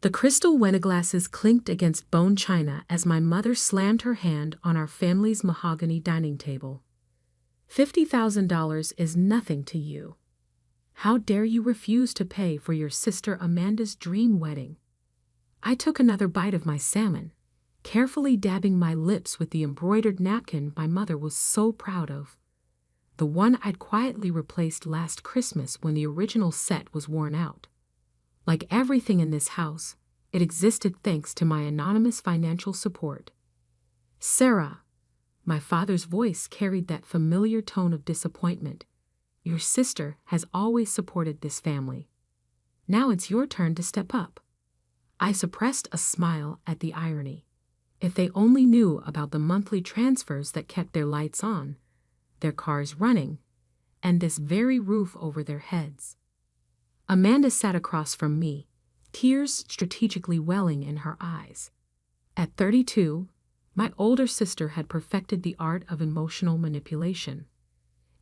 The crystal wineglasses clinked against bone china as my mother slammed her hand on our family's mahogany dining table. $50,000 is nothing to you. How dare you refuse to pay for your sister Amanda's dream wedding? I took another bite of my salmon, carefully dabbing my lips with the embroidered napkin my mother was so proud of. The one I'd quietly replaced last Christmas when the original set was worn out. Like everything in this house, it existed thanks to my anonymous financial support. Sarah, my father's voice carried that familiar tone of disappointment. Your sister has always supported this family. Now it's your turn to step up. I suppressed a smile at the irony. If they only knew about the monthly transfers that kept their lights on, their cars running, and this very roof over their heads. Amanda sat across from me, tears strategically welling in her eyes. At 32, my older sister had perfected the art of emotional manipulation.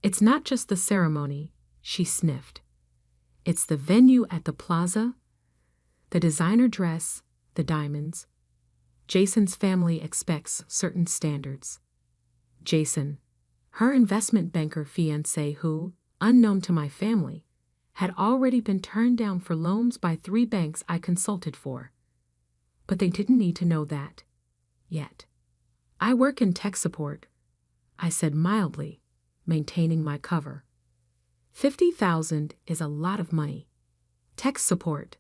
It's not just the ceremony, she sniffed. It's the venue at the plaza, the designer dress, the diamonds. Jason's family expects certain standards. Jason, her investment banker fiancé who, unknown to my family, had already been turned down for loans by 3 banks I consulted for. But they didn't need to know that. Yet. I work in tech support, I said mildly, maintaining my cover. $50,000 is a lot of money. Tech support.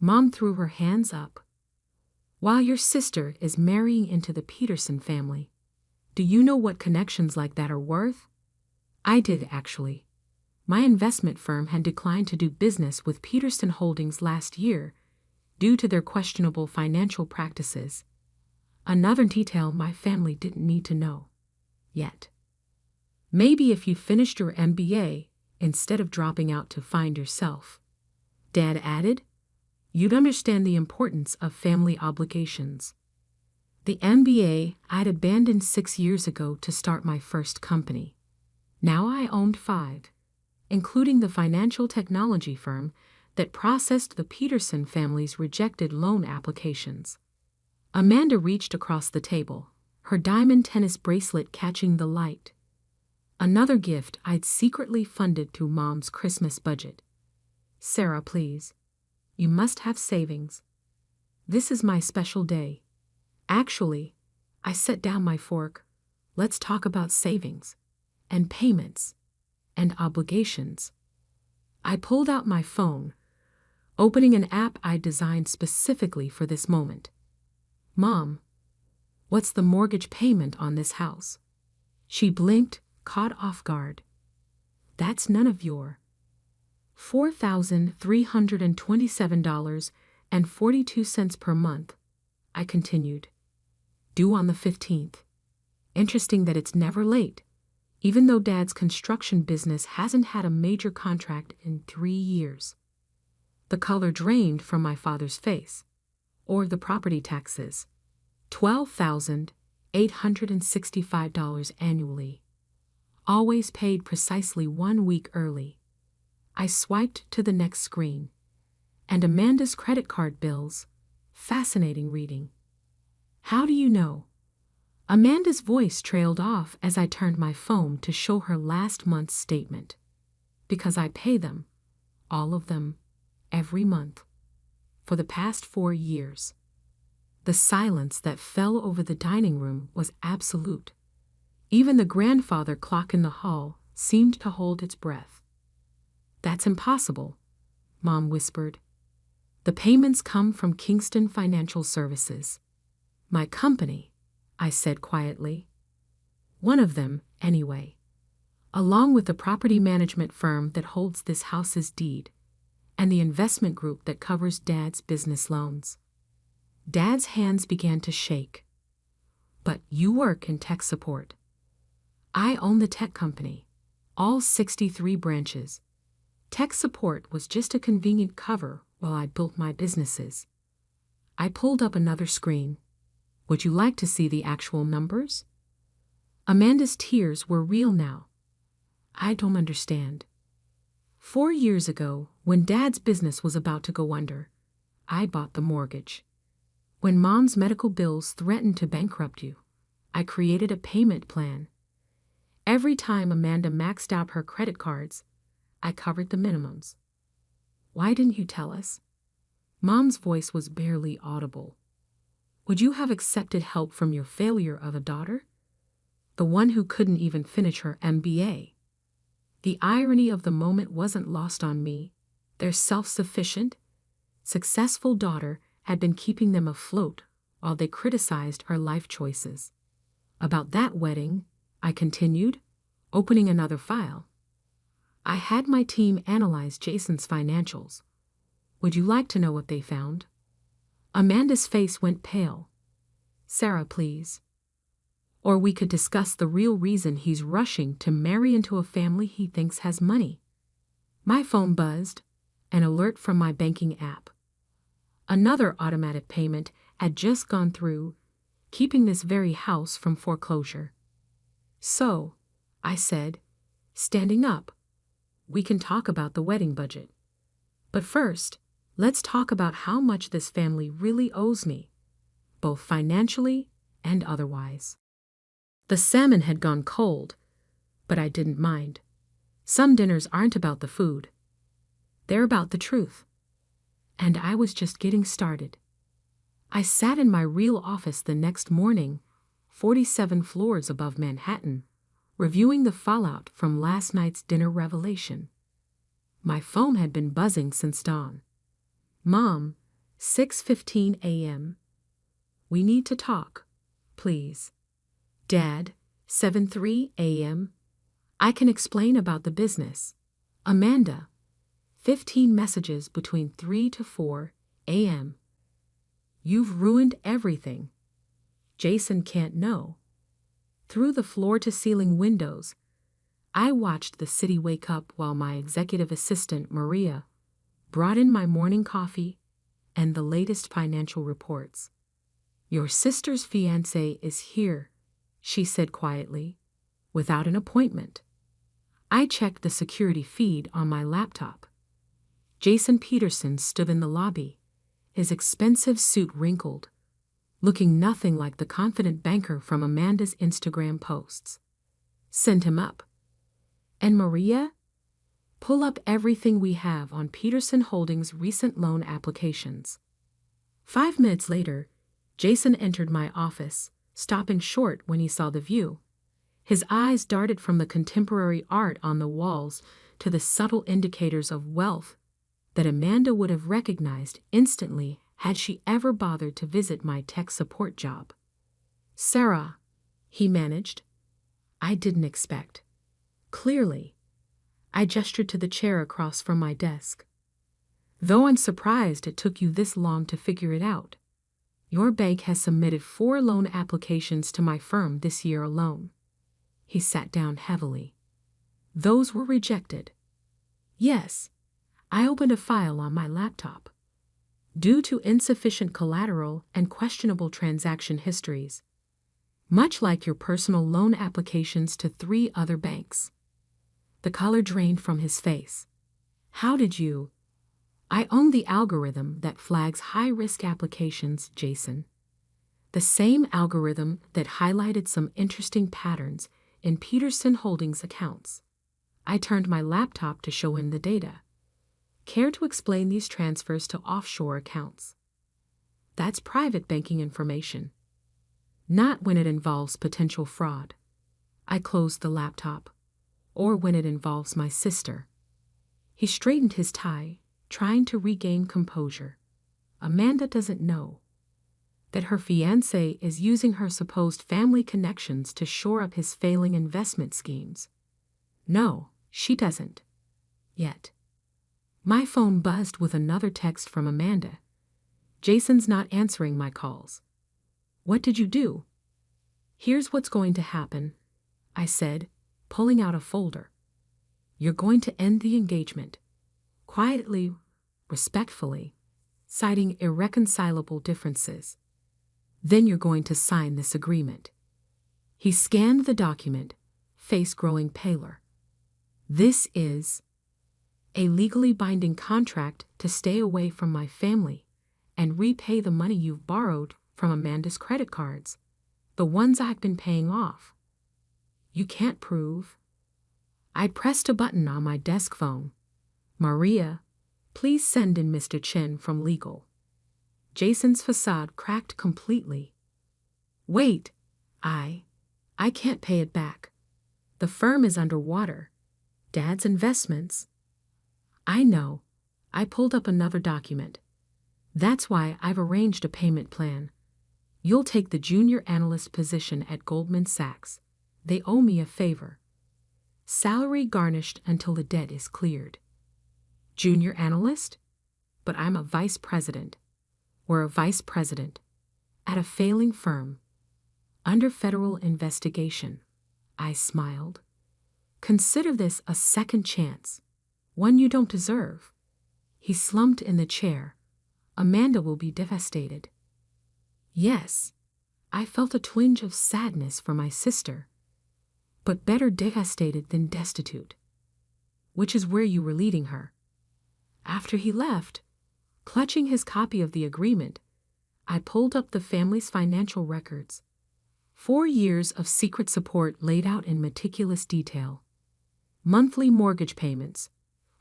Mom threw her hands up. While your sister is marrying into the Peterson family, do you know what connections like that are worth? I did, actually. My investment firm had declined to do business with Peterson Holdings last year due to their questionable financial practices. Another detail my family didn't need to know. Yet. Maybe if you finished your MBA instead of dropping out to find yourself, Dad added, you'd understand the importance of family obligations. The MBA I'd abandoned 6 years ago to start my first company. Now I owned 5, including the financial technology firm that processed the Peterson family's rejected loan applications. Amanda reached across the table, her diamond tennis bracelet catching the light. Another gift I'd secretly funded through Mom's Christmas budget. Sarah, please. You must have savings. This is my special day. Actually, I set down my fork. Let's talk about savings, and payments, and obligations. I pulled out my phone, opening an app I designed specifically for this moment. Mom, what's the mortgage payment on this house? She blinked, caught off guard. That's none of your. $4,327.42 per month, I continued. Due on the 15th. Interesting that it's never late, even though Dad's construction business hasn't had a major contract in 3 years. The color drained from my father's face. Or the property taxes. $12,865 annually. Always paid precisely 1 week early. I swiped to the next screen. And Amanda's credit card bills. Fascinating reading. How do you know? Amanda's voice trailed off as I turned my phone to show her last month's statement. Because I pay them, all of them, every month, for the past 4 years. The silence that fell over the dining room was absolute. Even the grandfather clock in the hall seemed to hold its breath. That's impossible, Mom whispered. The payments come from Kingston Financial Services. My company, I said quietly. One of them, anyway. Along with the property management firm that holds this house's deed, and the investment group that covers Dad's business loans. Dad's hands began to shake. But you work in tech support. I own the tech company, all 63 branches. Tech support was just a convenient cover while I built my businesses. I pulled up another screen. Would you like to see the actual numbers? Amanda's tears were real now. I don't understand. 4 years ago, when Dad's business was about to go under, I bought the mortgage. When Mom's medical bills threatened to bankrupt you, I created a payment plan. Every time Amanda maxed out her credit cards, I covered the minimums. Why didn't you tell us? Mom's voice was barely audible. Would you have accepted help from your failure of a daughter? The one who couldn't even finish her MBA. The irony of the moment wasn't lost on me. Their self-sufficient, successful daughter had been keeping them afloat while they criticized her life choices. About that wedding, I continued, opening another file. I had my team analyze Jason's financials. Would you like to know what they found? Amanda's face went pale. Sarah, please. Or we could discuss the real reason he's rushing to marry into a family he thinks has money. My phone buzzed, an alert from my banking app. Another automatic payment had just gone through, keeping this very house from foreclosure. So, I said, standing up, we can talk about the wedding budget. But first, let's talk about how much this family really owes me, both financially and otherwise. The salmon had gone cold, but I didn't mind. Some dinners aren't about the food. They're about the truth. And I was just getting started. I sat in my real office the next morning, 47 floors above Manhattan, reviewing the fallout from last night's dinner revelation. My phone had been buzzing since dawn. Mom, 6:15 a.m. We need to talk, please. Dad, 7:03 a.m. I can explain about the business. Amanda, 15 messages between 3 to 4 a.m. You've ruined everything. Jason can't know. Through the floor-to-ceiling windows, I watched the city wake up while my executive assistant, Maria, brought in my morning coffee and the latest financial reports. Your sister's fiancé is here, she said quietly, without an appointment. I checked the security feed on my laptop. Jason Peterson stood in the lobby, his expensive suit wrinkled, looking nothing like the confident banker from Amanda's Instagram posts. Send him up. And Maria? Pull up everything we have on Peterson Holdings' recent loan applications. 5 minutes later, Jason entered my office, stopping short when he saw the view. His eyes darted from the contemporary art on the walls to the subtle indicators of wealth that Amanda would have recognized instantly had she ever bothered to visit my tech support job. Sarah, he managed. I didn't expect. Clearly. I gestured to the chair across from my desk. Though I'm surprised it took you this long to figure it out. Your bank has submitted 4 loan applications to my firm this year alone. He sat down heavily. Those were rejected. Yes. I opened a file on my laptop. Due to insufficient collateral and questionable transaction histories. Much like your personal loan applications to 3 other banks. The color drained from his face. How did you? I own the algorithm that flags high-risk applications, Jason. The same algorithm that highlighted some interesting patterns in Peterson Holdings accounts. I turned my laptop to show him the data. Care to explain these transfers to offshore accounts? That's private banking information. Not when it involves potential fraud. I closed the laptop. Or when it involves my sister. He straightened his tie, trying to regain composure. Amanda doesn't know that her fiancé is using her supposed family connections to shore up his failing investment schemes. No, she doesn't. Yet. My phone buzzed with another text from Amanda. Jason's not answering my calls. What did you do? Here's what's going to happen, I said, pulling out a folder. You're going to end the engagement. Quietly, respectfully, citing irreconcilable differences. Then you're going to sign this agreement. He scanned the document, face growing paler. This is a legally binding contract to stay away from my family and repay the money you've borrowed from Amanda's credit cards, the ones I've been paying off. You can't prove. I pressed a button on my desk phone. Maria, please send in Mr. Chen from legal. Jason's facade cracked completely. Wait, I can't pay it back. The firm is underwater. Dad's investments. I know. I pulled up another document. That's why I've arranged a payment plan. You'll take the junior analyst position at Goldman Sachs. They owe me a favor. Salary garnished until the debt is cleared. Junior analyst? But I'm a vice president. Or a vice president. At a failing firm. Under federal investigation. I smiled. Consider this a second chance. One you don't deserve. He slumped in the chair. Amanda will be devastated. Yes, I felt a twinge of sadness for my sister. But better devastated than destitute. Which is where you were leading her. After he left, clutching his copy of the agreement, I pulled up the family's financial records. 4 years of secret support laid out in meticulous detail. Monthly mortgage payments,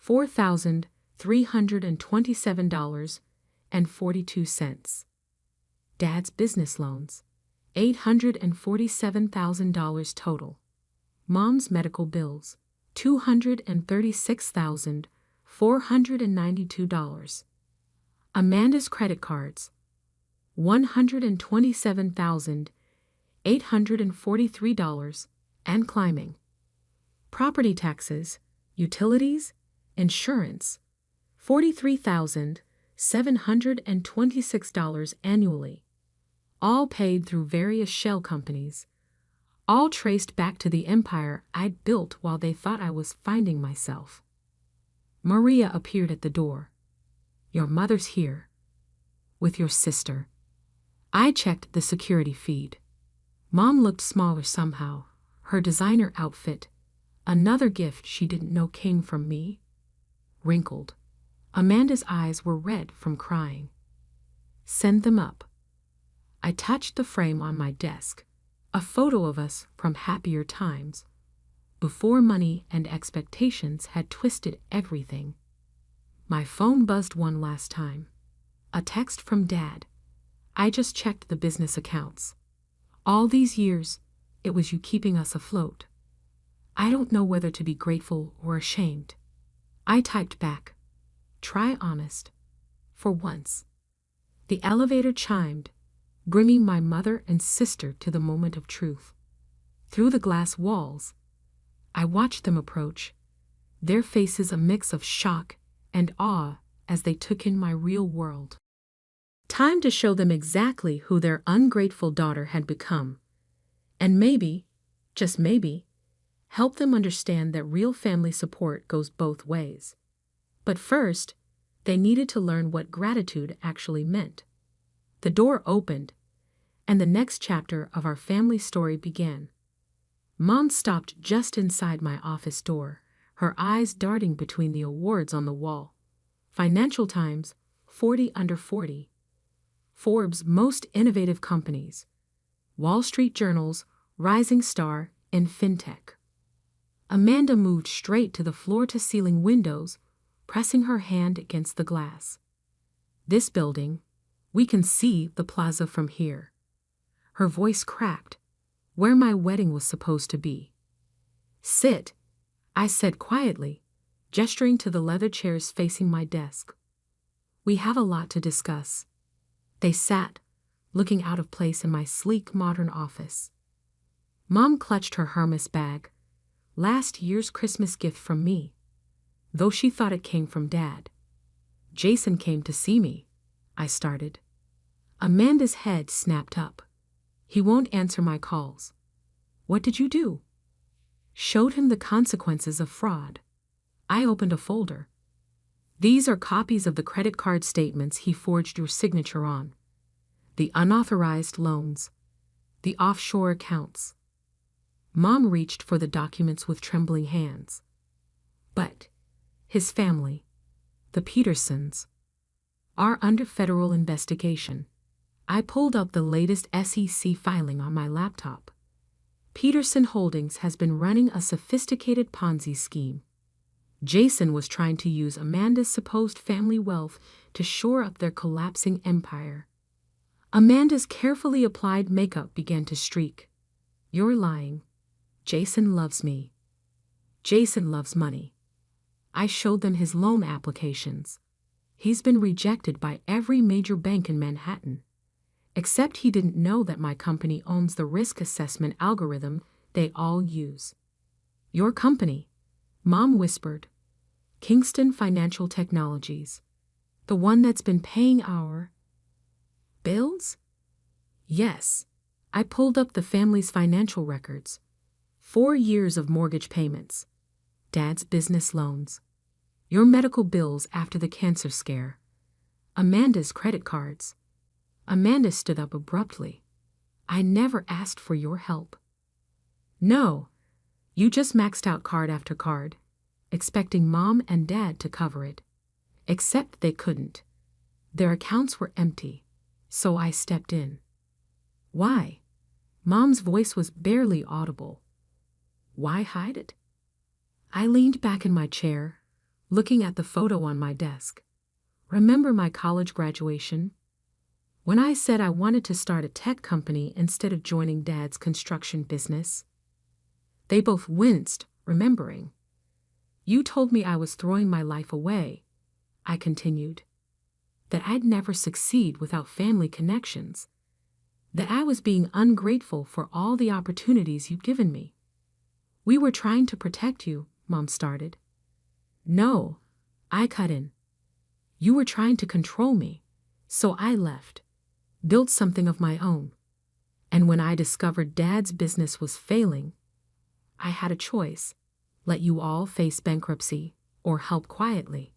$4,327.42. Dad's business loans, $847,000 total. Mom's medical bills, $236,492. Amanda's credit cards, $127,843 and climbing. Property taxes, utilities, insurance, $43,726 annually. All paid through various shell companies. All traced back to the empire I'd built while they thought I was finding myself. Maria appeared at the door. Your mother's here. With your sister. I checked the security feed. Mom looked smaller somehow. Her designer outfit, another gift she didn't know came from me, wrinkled. Amanda's eyes were red from crying. Send them up. I touched the frame on my desk. A photo of us from happier times, before money and expectations had twisted everything. My phone buzzed one last time. A text from Dad. I just checked the business accounts. All these years, it was you keeping us afloat. I don't know whether to be grateful or ashamed. I typed back. Try honest. For once. The elevator chimed, bringing my mother and sister to the moment of truth. Through the glass walls, I watched them approach, their faces a mix of shock and awe as they took in my real world. Time to show them exactly who their ungrateful daughter had become, and maybe, just maybe, help them understand that real family support goes both ways. But first, they needed to learn what gratitude actually meant. The door opened, and the next chapter of our family story began. Mom stopped just inside my office door, her eyes darting between the awards on the wall. Financial Times, 40 under 40. Forbes' Most Innovative Companies. Wall Street Journal's Rising Star in FinTech. Amanda moved straight to the floor-to-ceiling windows, pressing her hand against the glass. This building, we can see the plaza from here. Her voice cracked, where my wedding was supposed to be. Sit, I said quietly, gesturing to the leather chairs facing my desk. We have a lot to discuss. They sat, looking out of place in my sleek modern office. Mom clutched her Hermes bag, last year's Christmas gift from me, though she thought it came from Dad. Jason came to see me, I started. Amanda's head snapped up. He won't answer my calls. What did you do? Showed him the consequences of fraud. I opened a folder. These are copies of the credit card statements he forged your signature on. The unauthorized loans. The offshore accounts. Mom reached for the documents with trembling hands. But his family, the Petersons. are under federal investigation. I pulled up the latest SEC filing on my laptop. Peterson Holdings has been running a sophisticated Ponzi scheme. Jason was trying to use Amanda's supposed family wealth to shore up their collapsing empire. Amanda's carefully applied makeup began to streak. You're lying. Jason loves me. Jason loves money. I showed them his loan applications. He's been rejected by every major bank in Manhattan. Except he didn't know that my company owns the risk assessment algorithm they all use. Your company, Mom whispered. Kingston Financial Technologies. The one that's been paying our bills? Yes. I pulled up the family's financial records. 4 years of mortgage payments. Dad's business loans. Your medical bills after the cancer scare. Amanda's credit cards. Amanda stood up abruptly. I never asked for your help. No. You just maxed out card after card, expecting Mom and Dad to cover it. Except they couldn't. Their accounts were empty, so I stepped in. Why? Mom's voice was barely audible. Why hide it? I leaned back in my chair, looking at the photo on my desk. Remember my college graduation? When I said I wanted to start a tech company instead of joining Dad's construction business? They both winced, remembering. You told me I was throwing my life away, I continued. That I'd never succeed without family connections. That I was being ungrateful for all the opportunities you'd given me. We were trying to protect you, Mom started. No, I cut in. You were trying to control me, so I left, built something of my own. And when I discovered Dad's business was failing, I had a choice. Let you all face bankruptcy or help quietly.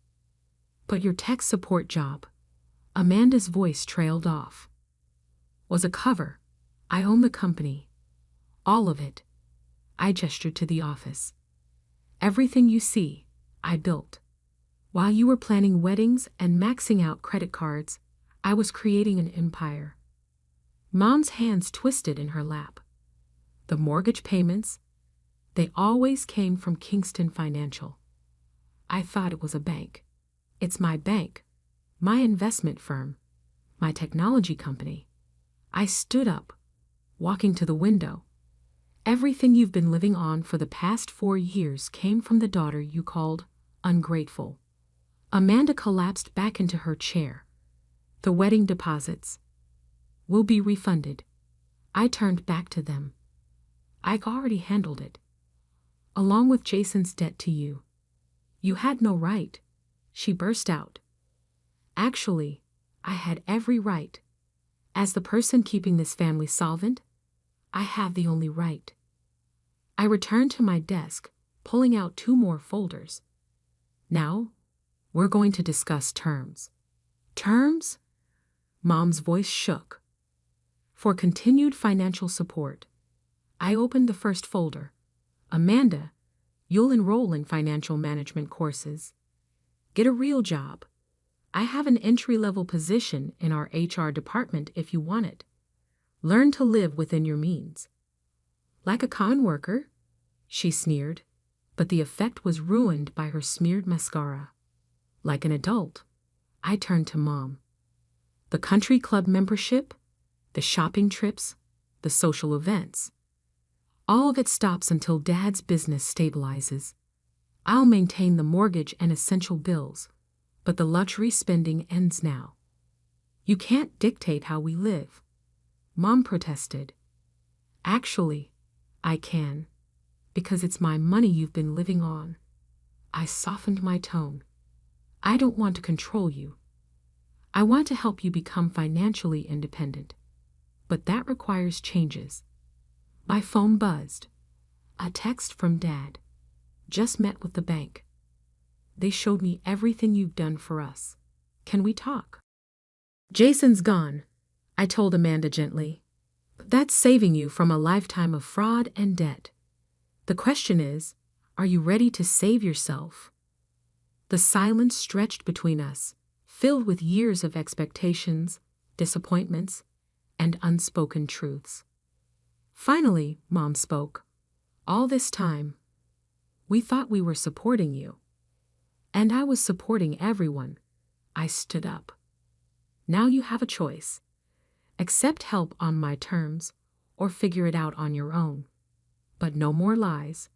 But your tech support job, Amanda's voice trailed off, was a cover. I own the company. All of it. I gestured to the office. Everything you see, I built. While you were planning weddings and maxing out credit cards, I was creating an empire. Mom's hands twisted in her lap. The mortgage payments, they always came from Kingston Financial. I thought it was a bank. It's my bank, my investment firm, my technology company. I stood up, walking to the window. Everything you've been living on for the past 4 years came from the daughter you called ungrateful. Amanda collapsed back into her chair. The wedding deposits will be refunded. I turned back to them. I've already handled it. Along with Jason's debt to you. You had no right, she burst out. Actually, I had every right. As the person keeping this family solvent, I have the only right. I returned to my desk, pulling out 2 more folders. Now, we're going to discuss terms. Terms? Mom's voice shook. For continued financial support, I opened the first folder. Amanda, you'll enroll in financial management courses. Get a real job. I have an entry-level position in our HR department if you want it. Learn to live within your means. Like a common worker, she sneered, but the effect was ruined by her smeared mascara. Like an adult, I turned to Mom. The country club membership, the shopping trips, the social events. All of it stops until Dad's business stabilizes. I'll maintain the mortgage and essential bills, but the luxury spending ends now. You can't dictate how we live. Mom protested. Actually, I can, because it's my money you've been living on. I softened my tone. I don't want to control you. I want to help you become financially independent. But that requires changes. My phone buzzed. A text from Dad. Just met with the bank. They showed me everything you've done for us. Can we talk? Jason's gone, I told Amanda gently. That's saving you from a lifetime of fraud and debt. The question is, are you ready to save yourself? The silence stretched between us, filled with years of expectations, disappointments, and unspoken truths. Finally, Mom spoke. All this time, we thought we were supporting you. And I was supporting everyone. I stood up. Now you have a choice. Accept help on my terms, or figure it out on your own. But no more lies,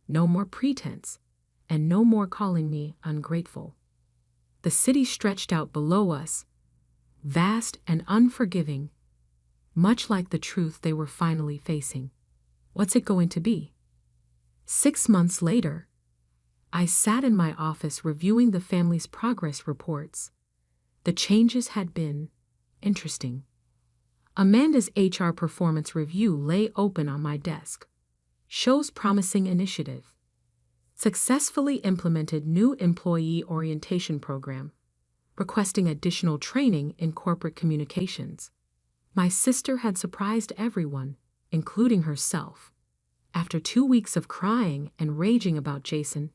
no more pretense, and no more calling me ungrateful. The city stretched out below us, vast and unforgiving, much like the truth they were finally facing. What's it going to be? 6 months later, I sat in my office reviewing the family's progress reports. The changes had been interesting. Amanda's HR performance review lay open on my desk. Shows promising initiative. Successfully implemented new employee orientation program, requesting additional training in corporate communications. My sister had surprised everyone, including herself. After 2 weeks of crying and raging about Jason,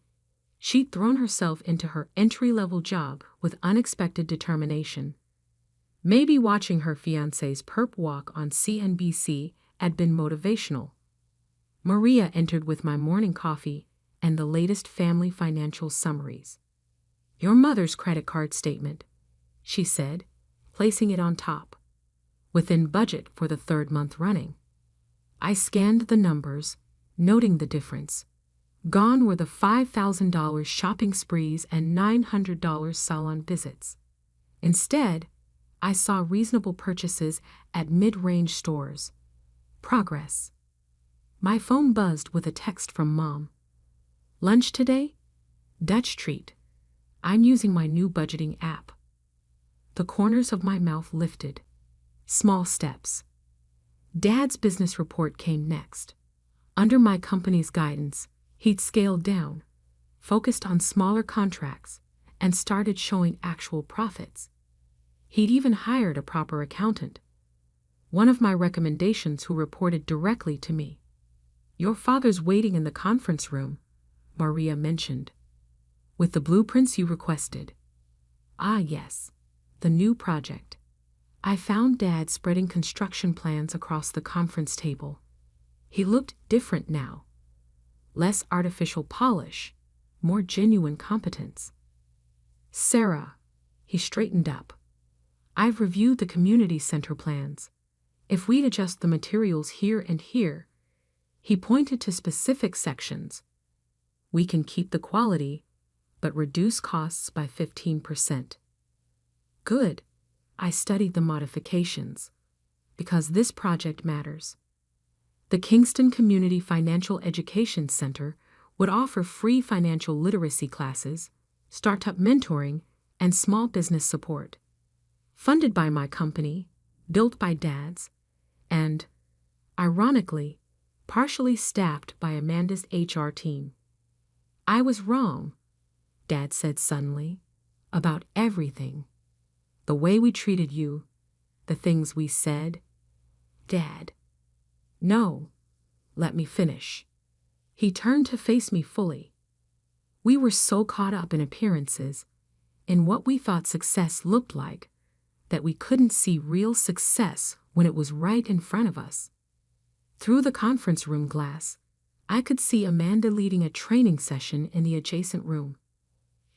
she'd thrown herself into her entry-level job with unexpected determination. Maybe watching her fiancé's perp walk on CNBC had been motivational. Maria entered with my morning coffee and the latest family financial summaries. Your mother's credit card statement, she said, placing it on top. Within budget for the 3rd month running. I scanned the numbers, noting the difference. Gone were the $5,000 shopping sprees and $900 salon visits. Instead, I saw reasonable purchases at mid-range stores. Progress. My phone buzzed with a text from Mom. Lunch today? Dutch treat. I'm using my new budgeting app. The corners of my mouth lifted. Small steps. Dad's business report came next. Under my company's guidance, he'd scaled down, focused on smaller contracts, and started showing actual profits. He'd even hired a proper accountant. One of my recommendations who reported directly to me. Your father's waiting in the conference room, Maria mentioned. With the blueprints you requested. Ah yes, the new project. I found Dad spreading construction plans across the conference table. He looked different now. Less artificial polish, more genuine competence. Sarah, he straightened up. I've reviewed the community center plans. If we'd adjust the materials here and here, he pointed to specific sections. We can keep the quality, but reduce costs by 15%. Good. I studied the modifications, because this project matters. The Kingston Community Financial Education Center would offer free financial literacy classes, startup mentoring, and small business support. Funded by my company, built by Dad's, and, ironically, partially staffed by Amanda's HR team. I was wrong, Dad said suddenly, about everything. The way we treated you, the things we said. Dad. No, let me finish. He turned to face me fully. We were so caught up in appearances, in what we thought success looked like, that we couldn't see real success when it was right in front of us. Through the conference room glass, I could see Amanda leading a training session in the adjacent room.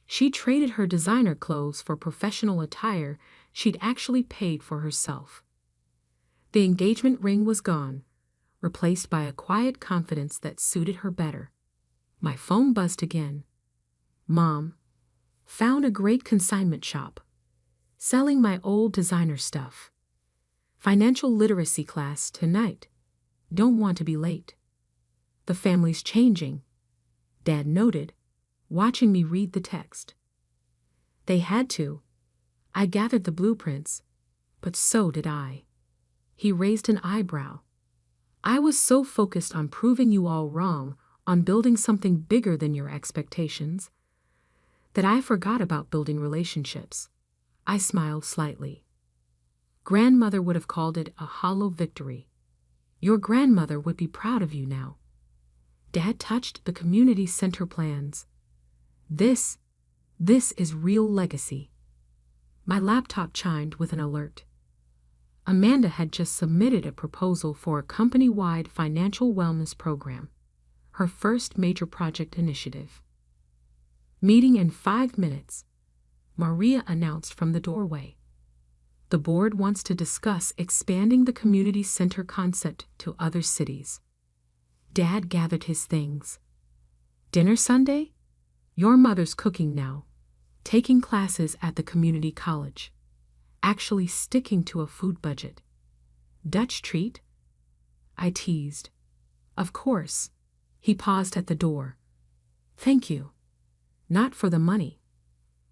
She traded her designer clothes for professional attire she'd actually paid for herself. The engagement ring was gone, replaced by a quiet confidence that suited her better. My phone buzzed again. Mom, found a great consignment shop, selling my old designer stuff. Financial literacy class tonight. Don't want to be late. The family's changing, Dad noted, watching me read the text. They had to. I gathered the blueprints, but so did I. He raised an eyebrow. I was so focused on proving you all wrong, on building something bigger than your expectations, that I forgot about building relationships. I smiled slightly. Grandmother would have called it a hollow victory. Your grandmother would be proud of you now. Dad touched the community center plans. This is real legacy. My laptop chimed with an alert. Amanda had just submitted a proposal for a company-wide financial wellness program, her first major project initiative. Meeting in 5 minutes, Maria announced from the doorway. The board wants to discuss expanding the community center concept to other cities. Dad gathered his things. Dinner Sunday? Your mother's cooking now, taking classes at the community college, actually sticking to a food budget. Dutch treat? I teased. Of course. He paused at the door. Thank you. Not for the money.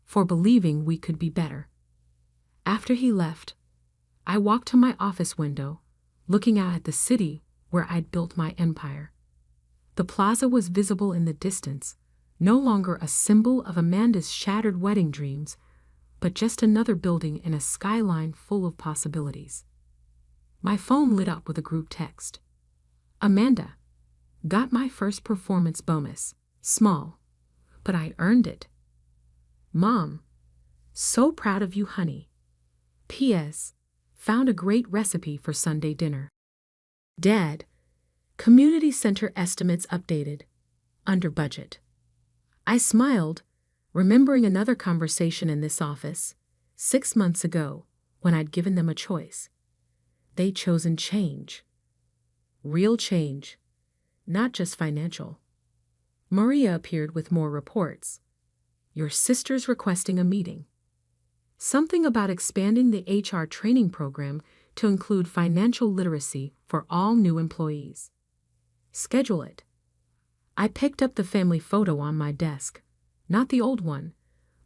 For believing we could be better. After he left, I walked to my office window, looking out at the city where I'd built my empire. The plaza was visible in the distance, no longer a symbol of Amanda's shattered wedding dreams, but just another building in a skyline full of possibilities. My phone lit up with a group text. Amanda, got my first performance bonus, small, but I earned it. Mom, so proud of you, honey. P.S. Found a great recipe for Sunday dinner. Dad, community center estimates updated, under budget. I smiled, remembering another conversation in this office 6 months ago when I'd given them a choice. They'd chosen change. Real change, not just financial. Maria appeared with more reports. Your sister's requesting a meeting. Something about expanding the HR training program to include financial literacy for all new employees. Schedule it. I picked up the family photo on my desk, not the old one,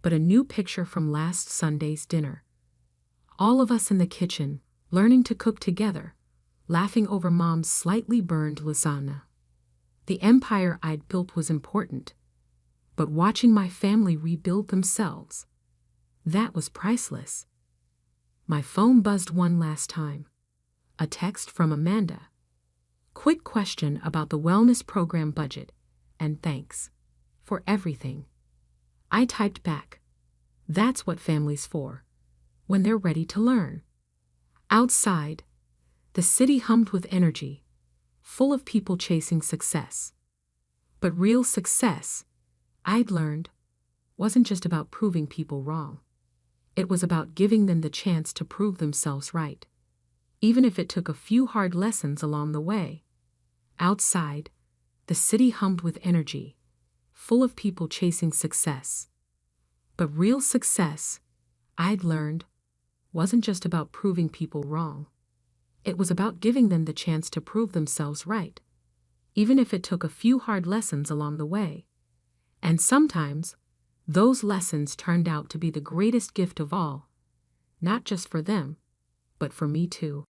but a new picture from last Sunday's dinner. All of us in the kitchen, learning to cook together, laughing over Mom's slightly burned lasagna. The empire I'd built was important, but watching my family rebuild themselves, that was priceless. My phone buzzed one last time. A text from Amanda. Quick question about the wellness program budget, and thanks for everything. I typed back. That's what family's for, when they're ready to learn. Outside, the city hummed with energy, full of people chasing success. But real success, I'd learned, wasn't just about proving people wrong. It was about giving them the chance to prove themselves right, even if it took a few hard lessons along the way. Outside, the city hummed with energy, full of people chasing success. But real success, I'd learned, wasn't just about proving people wrong. It was about giving them the chance to prove themselves right, even if it took a few hard lessons along the way. And sometimes, those lessons turned out to be the greatest gift of all, not just for them, but for me too.